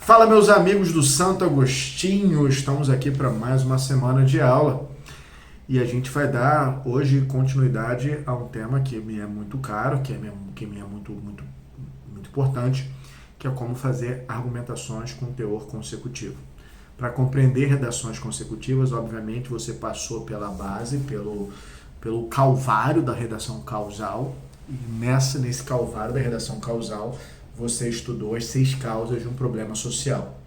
Fala, meus amigos do Santo Agostinho, estamos aqui para mais uma semana de aula e a gente vai dar hoje continuidade a um tema que me é muito caro, que me é muito importante, que é como fazer argumentações com teor consecutivo. Para compreender redações consecutivas, obviamente você passou pela base, pelo calvário da redação causal, e nesse calvário da redação causal você estudou as 6 causas de um problema social.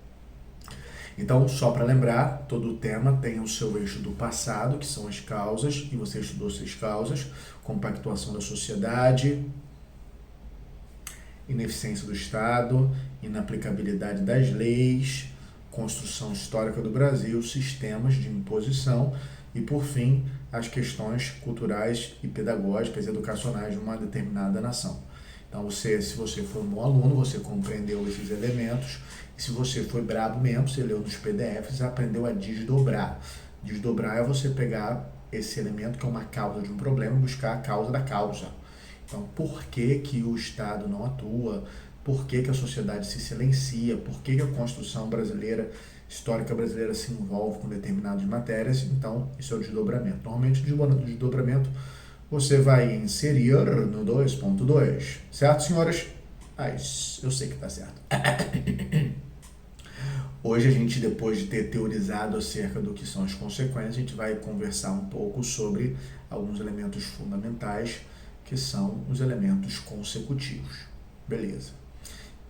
Então, só para lembrar, todo o tema tem o seu eixo do passado, que são as causas, e você estudou 6 causas: compactuação da sociedade, ineficiência do Estado, inaplicabilidade das leis, construção histórica do Brasil, sistemas de imposição e, por fim, as questões culturais e pedagógicas e educacionais de uma determinada nação. Então, se você for um bom aluno, você compreendeu esses elementos. E se você foi brabo mesmo, você leu nos PDFs e aprendeu a desdobrar. Desdobrar é você pegar esse elemento, que é uma causa de um problema, e buscar a causa da causa. Então, por que o Estado não atua? Por que a sociedade se silencia? Por que a construção brasileira, histórica brasileira, se envolve com determinadas matérias? Então, isso é o desdobramento. Normalmente, o desdobramento você vai inserir no 2.2, certo, senhoras? Eu sei que está certo. Hoje a gente, depois de ter teorizado acerca do que são as consequências, a gente vai conversar um pouco sobre alguns elementos fundamentais, que são os elementos consecutivos. Beleza.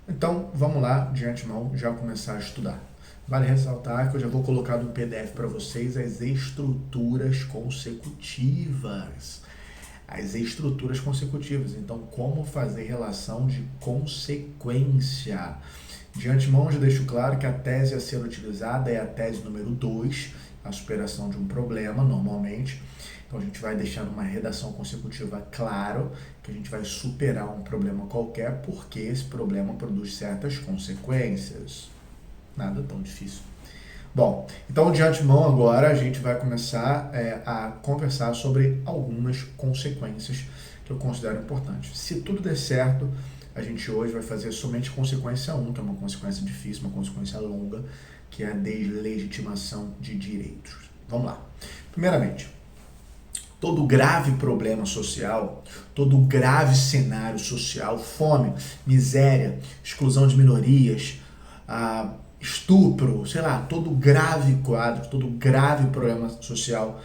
Então, vamos lá, de antemão, já começar a estudar. Vale ressaltar que eu já vou colocar no PDF para vocês as estruturas consecutivas. As estruturas consecutivas. Então, como fazer relação de consequência. De antemão, já deixo claro que a tese a ser utilizada é a tese número 2, a superação de um problema, normalmente. Então, a gente vai deixar numa redação consecutiva claro que a gente vai superar um problema qualquer porque esse problema produz certas consequências. Nada tão difícil. Bom, então de antemão agora a gente vai começar a conversar sobre algumas consequências que eu considero importantes. Se tudo der certo, a gente hoje vai fazer somente consequência 1, que é uma consequência difícil, uma consequência longa, que é a deslegitimação de direitos. Vamos lá. Primeiramente, todo grave problema social, todo grave cenário social, fome, miséria, exclusão de minorias, estupro, sei lá, todo grave quadro, todo grave problema social,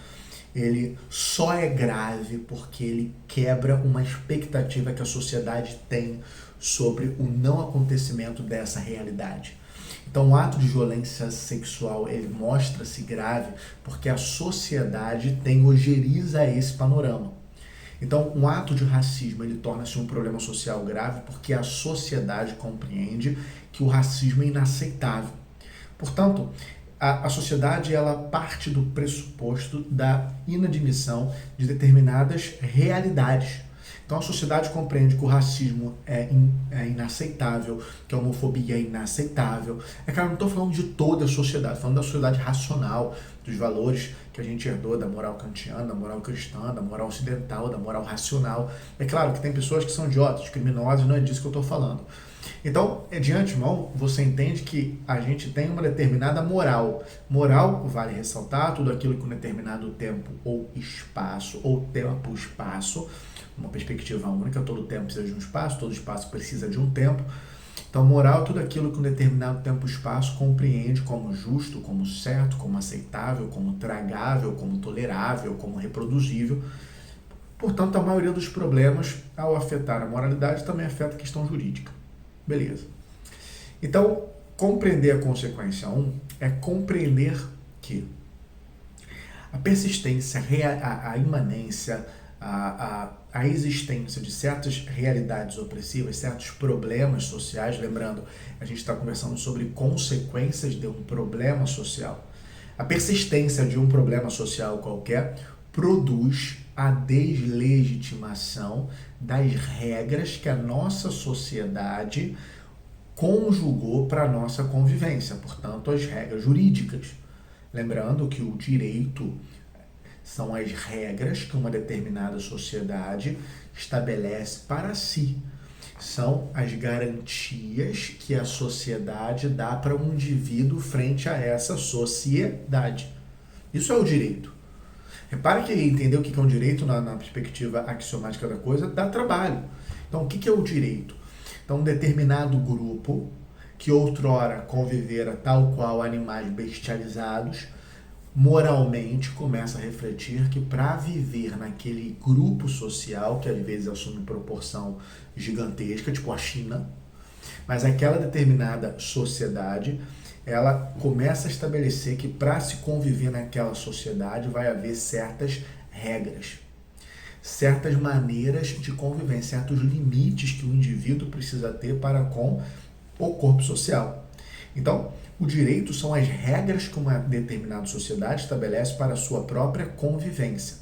ele só é grave porque ele quebra uma expectativa que a sociedade tem sobre o não acontecimento dessa realidade. Então, o ato de violência sexual, ele mostra-se grave porque a sociedade tem ojeriza a esse panorama. Então, um ato de racismo, ele torna-se um problema social grave porque a sociedade compreende que o racismo é inaceitável. Portanto, a sociedade, ela parte do pressuposto da inadmissão de determinadas realidades. Então, a sociedade compreende que o racismo é inaceitável, que a homofobia é inaceitável. Cara, eu não estou falando de toda a sociedade, estou falando da sociedade racional, dos valores que a gente herdou da moral kantiana, da moral cristã, da moral ocidental, da moral racional. É claro que tem pessoas que são idiotas, criminosos, não é disso que eu estou falando. Então, de antemão, você entende que a gente tem uma determinada moral. Moral, vale ressaltar, tudo aquilo que um determinado tempo ou tempo-espaço, uma perspectiva única, todo tempo precisa de um espaço, todo espaço precisa de um tempo. Então, moral é tudo aquilo que um determinado tempo e espaço compreende como justo, como certo, como aceitável, como tragável, como tolerável, como reproduzível. Portanto, a maioria dos problemas, ao afetar a moralidade, também afeta a questão jurídica. Beleza. Então, compreender a consequência 1 é compreender que a persistência, a imanência, a existência de certas realidades opressivas, certos problemas sociais, lembrando, a gente está conversando sobre consequências de um problema social. A persistência de um problema social qualquer produz a deslegitimação das regras que a nossa sociedade conjugou para a nossa convivência, portanto, as regras jurídicas. Lembrando que o direito são as regras que uma determinada sociedade estabelece para si. são as garantias que a sociedade dá para um indivíduo frente a essa sociedade. Isso é o direito. Repare que entender o que é um direito na perspectiva axiomática da coisa dá trabalho. Então, o que é o direito? Então, um determinado grupo que outrora convivera tal qual animais bestializados, moralmente começa a refletir que para viver naquele grupo social, que às vezes assume proporção gigantesca, tipo a China, mas aquela determinada sociedade, ela começa a estabelecer que para se conviver naquela sociedade vai haver certas regras, certas maneiras de convivência, certos limites que o indivíduo precisa ter para com o corpo social. Então, o direito são as regras que uma determinada sociedade estabelece para a sua própria convivência.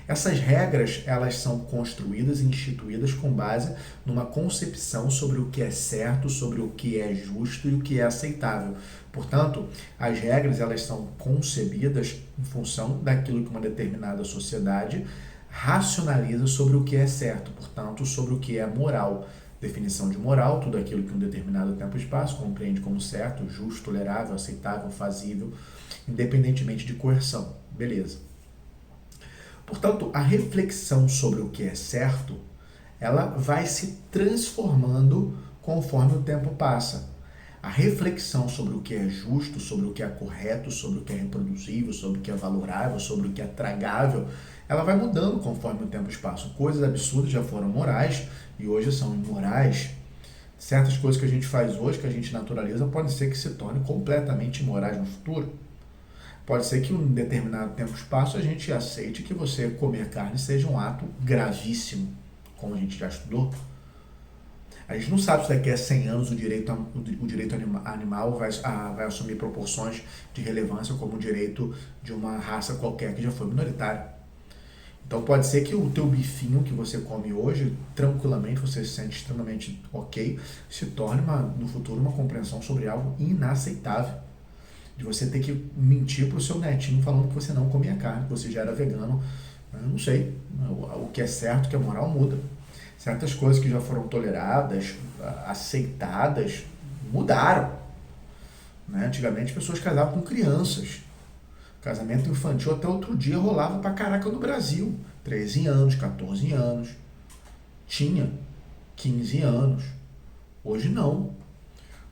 Essas regras, elas são construídas e instituídas com base numa concepção sobre o que é certo, sobre o que é justo e o que é aceitável. Portanto, as regras, elas são concebidas em função daquilo que uma determinada sociedade racionaliza sobre o que é certo, portanto, sobre o que é moral. Definição de moral, tudo aquilo que um determinado tempo e espaço compreende como certo, justo, tolerável, aceitável, fazível, independentemente de coerção. Beleza. Portanto, a reflexão sobre o que é certo, ela vai se transformando conforme o tempo passa. A reflexão sobre o que é justo, sobre o que é correto, sobre o que é reproduzível, sobre o que é valorável, sobre o que é tragável, ela vai mudando conforme o tempo e espaço. Coisas absurdas já foram morais e hoje são imorais. Certas coisas que a gente faz hoje, que a gente naturaliza, pode ser que se tornem completamente imorais no futuro. Pode ser que em um determinado tempo e espaço a gente aceite que você comer carne seja um ato gravíssimo, como a gente já estudou. A gente não sabe se daqui a 100 anos o direito animal vai assumir proporções de relevância como o direito de uma raça qualquer que já foi minoritária. Então pode ser que o teu bifinho que você come hoje, tranquilamente, você se sente extremamente ok, se torne no futuro uma compreensão sobre algo inaceitável. De você ter que mentir para o seu netinho falando que você não comia carne, que você já era vegano. Eu não sei. O que é certo, o que é moral muda. Certas coisas que já foram toleradas, aceitadas, mudaram. Né? Antigamente as pessoas casavam com crianças. Casamento infantil até outro dia rolava pra caraca no Brasil. 13 anos, 14 anos. Tinha 15 anos. Hoje não.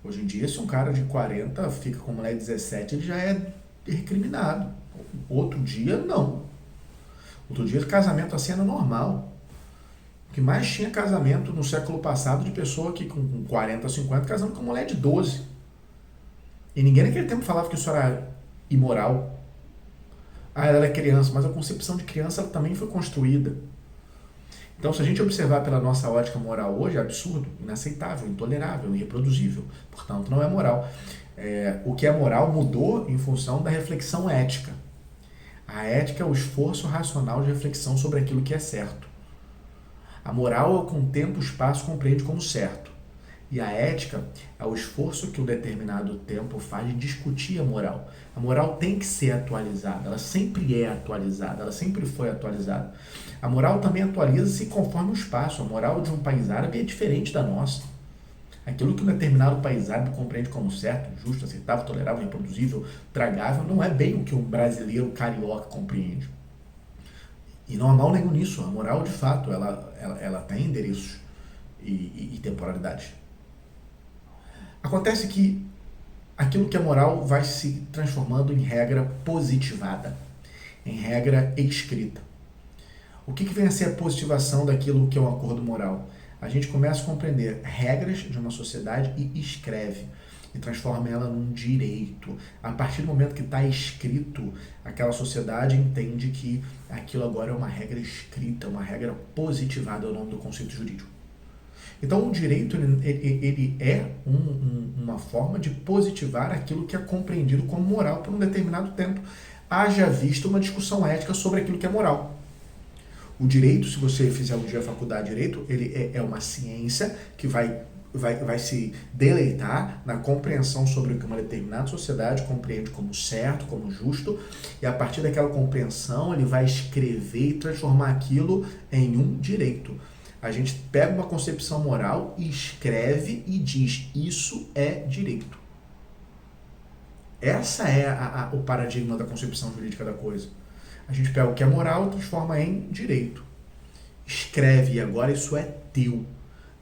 Hoje em dia, se um cara de 40 fica com mulher de 17, ele já é recriminado. Outro dia, não. Outro dia, casamento assim era normal. O que mais tinha casamento no século passado de pessoa que com 40, 50, casando com mulher de 12. E ninguém naquele tempo falava que isso era imoral. Ah, ela é criança, mas a concepção de criança ela também foi construída. Então, se a gente observar pela nossa ótica moral hoje, é absurdo, inaceitável, intolerável, irreproduzível. Portanto, não é moral. O que é moral mudou em função da reflexão ética. A ética é o esforço racional de reflexão sobre aquilo que é certo. A moral, com tempo e espaço, compreende como certo. E a ética é o esforço que um determinado tempo faz de discutir a moral. A moral tem que ser atualizada, ela sempre é atualizada, ela sempre foi atualizada. A moral também atualiza-se conforme o espaço. A moral de um país árabe é diferente da nossa. Aquilo que um determinado país árabe compreende como certo, justo, aceitável, tolerável, reproduzível, tragável, não é bem o que um brasileiro carioca compreende. E não há mal nenhum nisso. A moral, de fato, ela tem endereços e temporalidade. Acontece que aquilo que é moral vai se transformando em regra positivada, em regra escrita. O que vem a ser a positivação daquilo que é um acordo moral? A gente começa a compreender regras de uma sociedade e escreve, e transforma ela num direito. A partir do momento que está escrito, aquela sociedade entende que aquilo agora é uma regra escrita, uma regra positivada, é o nome do conceito jurídico. Então o direito ele é uma forma de positivar aquilo que é compreendido como moral por um determinado tempo. Haja vista uma discussão ética sobre aquilo que é moral. O direito, se você fizer um dia a faculdade de direito, ele é uma ciência que vai se deleitar na compreensão sobre o que uma determinada sociedade compreende como certo, como justo, e a partir daquela compreensão ele vai escrever e transformar aquilo em um direito. A gente pega uma concepção moral e escreve e diz, isso é direito. Essa é o paradigma da concepção jurídica da coisa. A gente pega o que é moral e transforma em direito. Escreve, e agora isso é teu.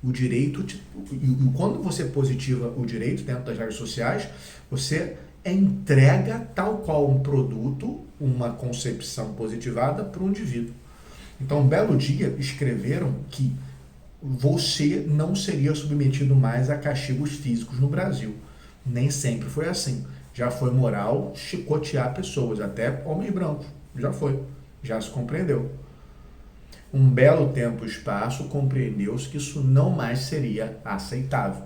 O direito, e quando você positiva o direito dentro das regras sociais, você entrega tal qual um produto, uma concepção positivada para o indivíduo. Então, um belo dia, escreveram que você não seria submetido mais a castigos físicos no Brasil. Nem sempre foi assim. Já foi moral chicotear pessoas, até homens brancos. Já foi. Já se compreendeu. Um belo tempo e espaço compreendeu-se que isso não mais seria aceitável.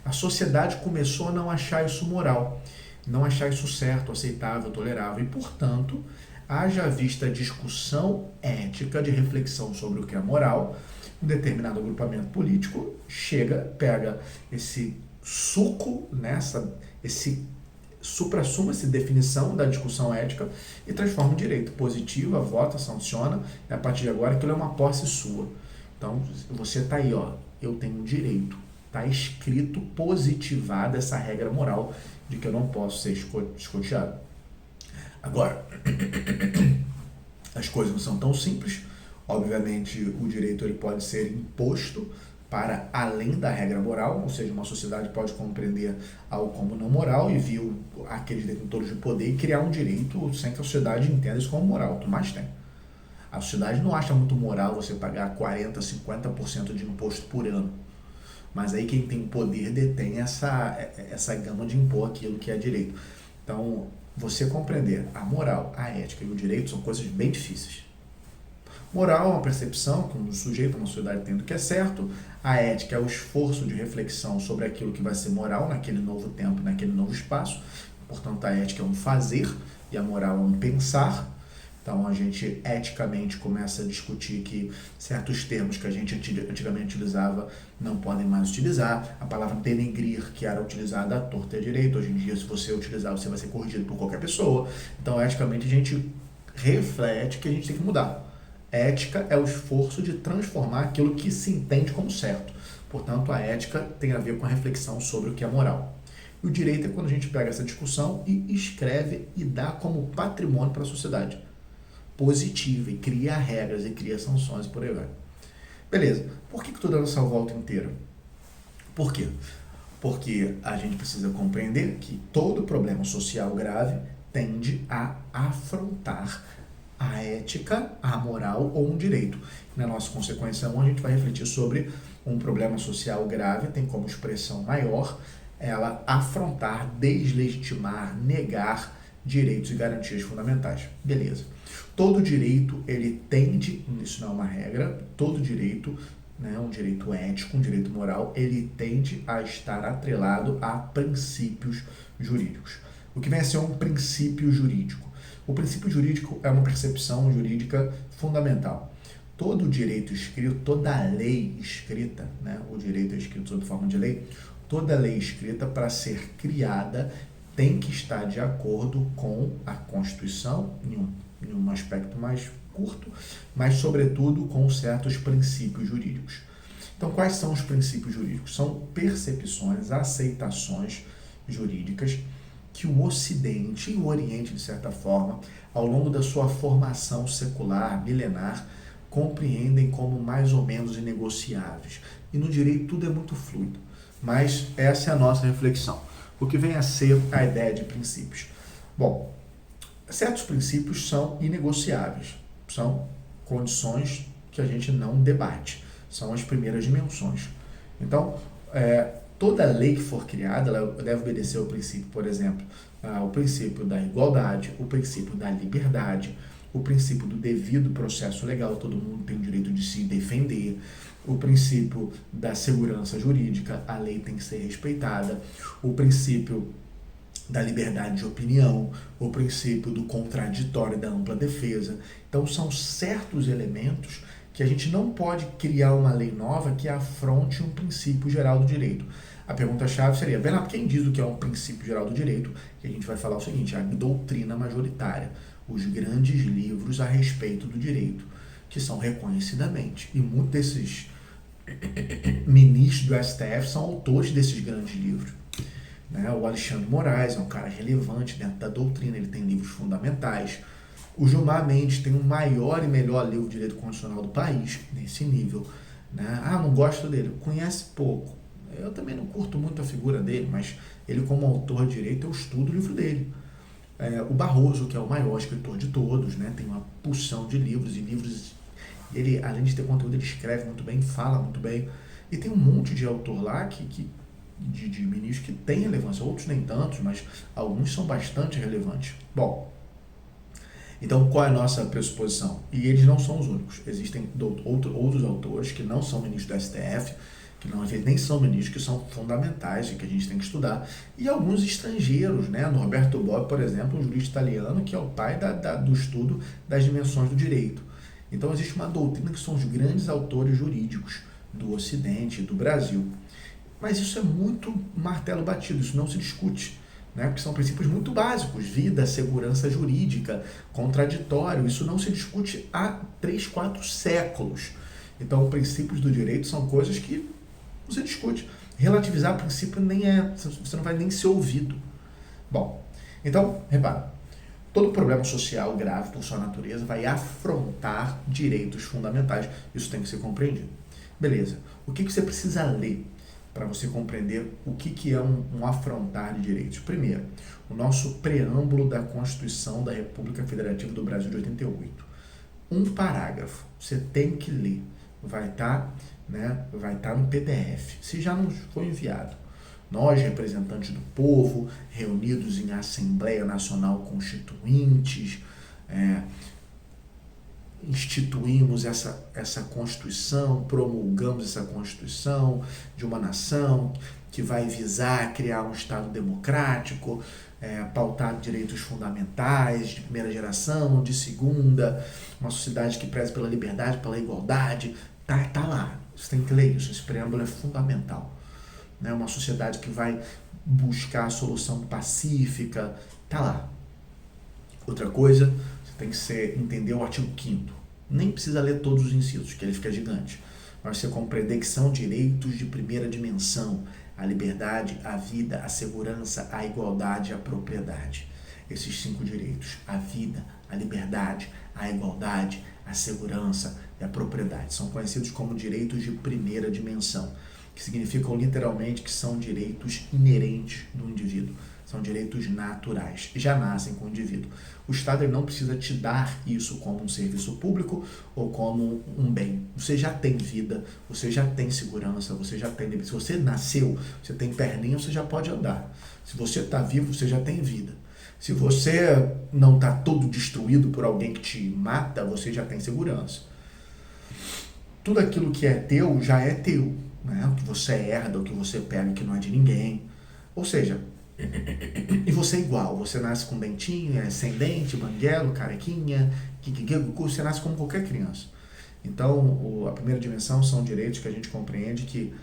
A sociedade começou a não achar isso moral, não achar isso certo, aceitável, tolerável e, portanto, haja vista a discussão ética de reflexão sobre o que é moral, um determinado agrupamento político chega, pega esse suco, esse supra-suma essa definição da discussão ética e transforma em direito. Positiva, vota, sanciona, e a partir de agora aquilo é uma posse sua. Então, você está aí, ó, eu tenho direito. Está escrito, positivada essa regra moral de que eu não posso ser escoteado. Agora, as coisas não são tão simples. Obviamente, o direito ele pode ser imposto para além da regra moral, ou seja, uma sociedade pode compreender algo como não moral e vir aqueles detentores de poder e criar um direito sem que a sociedade entenda isso como moral. O que mais tem? A sociedade não acha muito moral você pagar 40%, 50% de imposto por ano. Mas aí quem tem poder detém essa gama de impor aquilo que é direito. Então, você compreender a moral, a ética e o direito são coisas bem difíceis. Moral é uma percepção que um sujeito, uma sociedade tem do que é certo. A ética é o esforço de reflexão sobre aquilo que vai ser moral naquele novo tempo, naquele novo espaço. Portanto, a ética é um fazer e a moral é um pensar. Então, a gente eticamente começa a discutir que certos termos que a gente antigamente utilizava não podem mais utilizar. A palavra denegrir, que era utilizada à torta e à direita, hoje em dia, se você utilizar, você vai ser corrigido por qualquer pessoa. Então, eticamente, a gente reflete que a gente tem que mudar. Ética é o esforço de transformar aquilo que se entende como certo. Portanto, a ética tem a ver com a reflexão sobre o que é moral. E o direito é quando a gente pega essa discussão e escreve e dá como patrimônio para a sociedade. Positiva, e cria regras, e cria sanções e por aí vai. Beleza. Por que estou dando essa volta inteira? Por quê? Porque a gente precisa compreender que todo problema social grave tende a afrontar a ética, a moral ou um direito. Na nossa consequência 1, a gente vai refletir sobre um problema social grave, tem como expressão maior ela afrontar, deslegitimar, negar direitos e garantias fundamentais. Beleza. Todo direito, ele tende, isso não é uma regra, todo direito, né, um direito ético, um direito moral, ele tende a estar atrelado a princípios jurídicos. O que vem a ser um princípio jurídico? O princípio jurídico é uma percepção jurídica fundamental. Todo direito escrito, toda lei escrita, né, o direito é escrito sob forma de lei, toda lei escrita para ser criada tem que estar de acordo com a Constituição, em um aspecto mais curto, mas sobretudo com certos princípios jurídicos. Então, quais são os princípios jurídicos? São percepções, aceitações jurídicas que o Ocidente e o Oriente, de certa forma, ao longo da sua formação secular, milenar, compreendem como mais ou menos inegociáveis. E no direito tudo é muito fluido. Mas essa é a nossa reflexão. O que vem a ser a ideia de princípios? Bom, certos princípios são inegociáveis. São condições que a gente não debate. São as primeiras dimensões. Então, toda lei que for criada, ela deve obedecer ao princípio, por exemplo, o princípio da igualdade, o princípio da liberdade, o princípio do devido processo legal, todo mundo tem o direito de se defender, o princípio da segurança jurídica, a lei tem que ser respeitada, o princípio da liberdade de opinião, o princípio do contraditório e da ampla defesa. Então, são certos elementos que a gente não pode criar uma lei nova que afronte um princípio geral do direito. A pergunta-chave seria, Bernardo, quem diz o que é um princípio geral do direito? E a gente vai falar o seguinte, a doutrina majoritária, os grandes livros a respeito do direito, que são reconhecidamente, e muitos desses ministros do STF são autores desses grandes livros. Né? O Alexandre Moraes é um cara relevante dentro da doutrina, ele tem livros fundamentais. O Gilmar Mendes tem o maior e melhor livro de direito constitucional do país, nesse nível. Né? Ah, não gosto dele, conhece pouco. Eu também não curto muito a figura dele, mas ele como autor de direito, eu estudo o livro dele. O Barroso, que é o maior escritor de todos, né? Tem uma porção de livros, e livros, ele, além de ter conteúdo, ele escreve muito bem, fala muito bem, e tem um monte de autor lá de ministros que tem relevância, outros nem tantos, mas alguns são bastante relevantes. Bom, então qual é a nossa pressuposição? E eles não são os únicos, existem outros autores que não são ministros do STF, que não, às vezes nem são ministros, que são fundamentais e que a gente tem que estudar, e alguns estrangeiros, né? Norberto Bobbio, por exemplo, um jurista italiano, que é o pai do estudo das dimensões do direito. Então existe uma doutrina que são os grandes autores jurídicos do Ocidente, do Brasil. Mas isso é muito martelo batido, isso não se discute, né? Porque são princípios muito básicos, vida, segurança jurídica, contraditório, isso não se discute há 3, 4 séculos. Então, princípios do direito são coisas que não se discute. Relativizar princípio você não vai nem ser ouvido. Bom, então, repara, todo problema social grave por sua natureza vai afrontar direitos fundamentais. Isso tem que ser compreendido. Beleza, o que você precisa ler para você compreender o que é um afrontar de direitos? Primeiro, o nosso preâmbulo da Constituição da República Federativa do Brasil de 88. Um parágrafo, você tem que ler. Vai estar no PDF, se já não foi enviado. Nós, representantes do povo, reunidos em Assembleia Nacional Constituintes, instituímos essa Constituição, promulgamos essa Constituição de uma nação que vai visar criar um Estado democrático, pautar direitos fundamentais de primeira geração, de segunda, uma sociedade que preze pela liberdade, pela igualdade. Tá lá, você tem que ler isso, esse preâmbulo é fundamental. Né? Uma sociedade que vai buscar a solução pacífica, tá lá. Outra coisa, você tem que entender o artigo 5º. Nem precisa ler todos os incisos, que ele fica gigante. Mas você compreender que são direitos de primeira dimensão: a liberdade, a vida, a segurança, a igualdade e a propriedade. Esses 5 direitos: a vida, a liberdade, a igualdade, a segurança e a propriedade. São conhecidos como direitos de primeira dimensão, que significam literalmente que são direitos inerentes do indivíduo. São direitos naturais, já nascem com o indivíduo. O Estado não precisa te dar isso como um serviço público ou como um bem. Você já tem vida, você já tem segurança, você já tem... Se você nasceu, você tem perninha, você já pode andar. Se você está vivo, você já tem vida. Se você não está todo destruído por alguém que te mata, você já tem segurança. Tudo aquilo que é teu, já é teu. Né? O que você herda, o que você pega, que não é de ninguém. Ou seja, e você é igual. Você nasce com dentinho, sem dente, banguelo, carequinha, você nasce como qualquer criança. Então, a primeira dimensão são direitos que a gente compreende que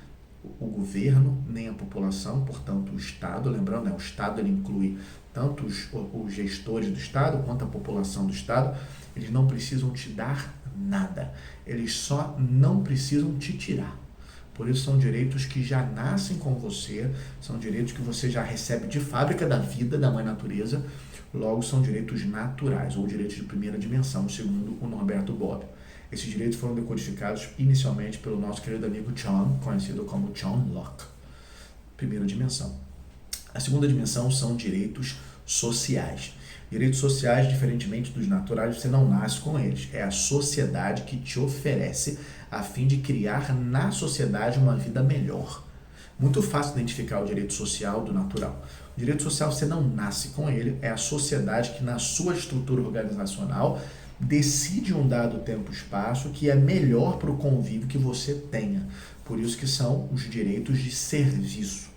o governo, nem a população, portanto o Estado, lembrando, o Estado ele inclui tanto os gestores do Estado quanto a população do Estado, eles não precisam te dar nada, eles só não precisam te tirar. Por isso são direitos que já nascem com você, são direitos que você já recebe de fábrica da vida, da mãe natureza, logo são direitos naturais, ou direitos de primeira dimensão, segundo o Norberto Bobbio. Esses direitos foram decodificados inicialmente pelo nosso querido amigo John, conhecido como John Locke. Primeira dimensão. A segunda dimensão são direitos sociais. Direitos sociais, diferentemente dos naturais, você não nasce com eles. É a sociedade que te oferece a fim de criar na sociedade uma vida melhor. Muito fácil identificar o direito social do natural. O direito social você não nasce com ele, é a sociedade que na sua estrutura organizacional decide um dado tempo e espaço que é melhor para o convívio que você tenha. Por isso que são os direitos de serviço.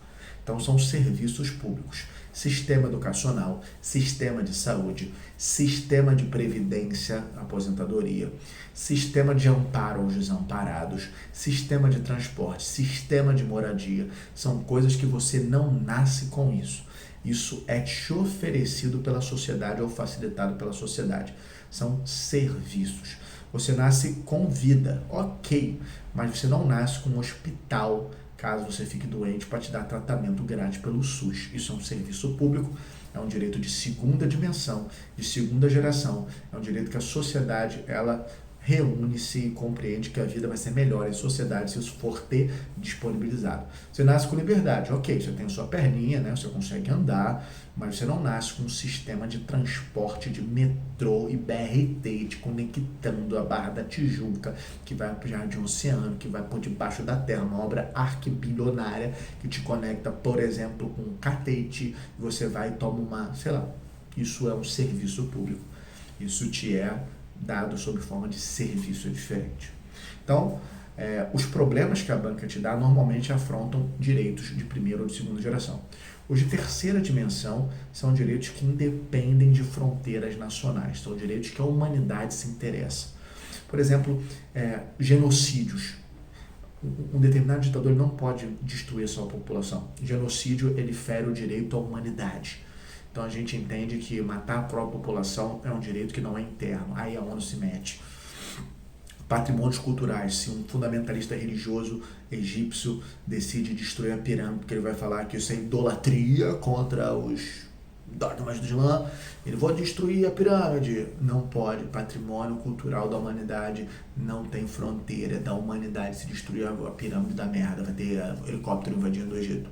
Então são serviços públicos. Sistema educacional, sistema de saúde, sistema de previdência, aposentadoria, sistema de amparo aos desamparados, sistema de transporte, sistema de moradia. São coisas que você não nasce com isso. Isso é te oferecido pela sociedade ou facilitado pela sociedade. São serviços. Você nasce com vida, ok, mas você não nasce com um hospital caso você fique doente para te dar tratamento grátis pelo SUS. Isso é um serviço público, é um direito de segunda dimensão, de segunda geração, é um direito que a sociedade, ela reúne-se e compreende que a vida vai ser melhor em sociedade se isso for ter disponibilizado. Você nasce com liberdade, ok, você tem a sua perninha, né, você consegue andar, mas você não nasce com um sistema de transporte de metrô e BRT te conectando a Barra da Tijuca, que vai para o Jardim Oceano, que vai por debaixo da terra, uma obra arquibilionária que te conecta, por exemplo, com um Catete, e você vai e toma uma, sei lá, isso é um serviço público. Isso te é dado sob forma de serviço diferente. Então, os problemas que a banca te dá normalmente afrontam direitos de primeira ou de segunda geração. Os de terceira dimensão são direitos que independem de fronteiras nacionais, são direitos que a humanidade se interessa. Por exemplo, genocídios. Um determinado ditador não pode destruir a sua população. Genocídio, ele fere o direito à humanidade. Então a gente entende que matar a própria população é um direito que não é interno, aí a ONU se mete. Patrimônios culturais, se um fundamentalista religioso egípcio decide destruir a pirâmide, porque ele vai falar que isso é idolatria contra os dogmas do Islã, ele vai destruir a pirâmide. Não pode, patrimônio cultural da humanidade não tem fronteira da humanidade. Se destruir a pirâmide da merda, vai ter helicóptero invadindo o Egito.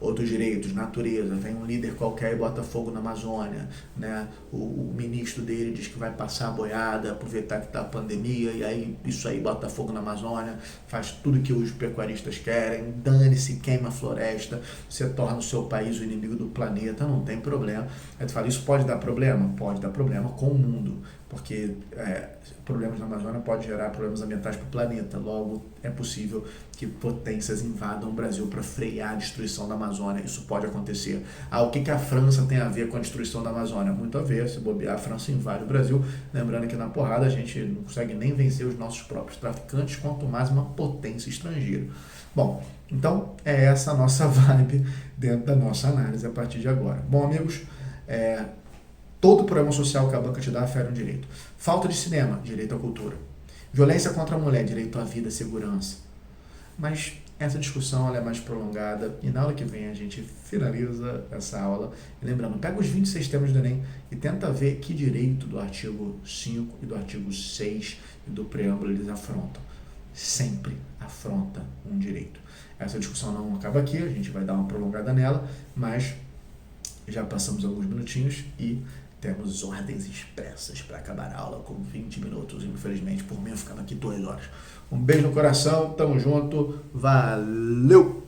Outros direitos, natureza, vem um líder qualquer e bota fogo na Amazônia, né? O ministro dele diz que vai passar a boiada, aproveitar que está a pandemia, e aí isso aí bota fogo na Amazônia, faz tudo que os pecuaristas querem, dane-se, queima a floresta, você torna o seu país o inimigo do planeta, não tem problema. Aí tu fala, isso pode dar problema? Pode dar problema com o mundo, porque problemas na Amazônia podem gerar problemas ambientais para o planeta, logo é possível que potências invadam o Brasil para frear a destruição da Amazônia, isso pode acontecer. O que a França tem a ver com a destruição da Amazônia? Muito a ver, se bobear, a França invade o Brasil, lembrando que na porrada a gente não consegue nem vencer os nossos próprios traficantes, quanto mais uma potência estrangeira. Bom, então é essa a nossa vibe dentro da nossa análise a partir de agora. Bom, amigos, todo problema social que a banca te dá fere um direito. Falta de cinema, direito à cultura. Violência contra a mulher, direito à vida, segurança. Mas essa discussão ela é mais prolongada e na aula que vem a gente finaliza essa aula. E lembrando, pega os 26 temas do Enem e tenta ver que direito do artigo 5 e do artigo 6 e do preâmbulo eles afrontam. Sempre afronta um direito. Essa discussão não acaba aqui, a gente vai dar uma prolongada nela, mas já passamos alguns minutinhos e temos ordens expressas para acabar a aula com 20 minutos, infelizmente, por mim eu ficava aqui 2 horas. Um beijo no coração, tamo junto, valeu!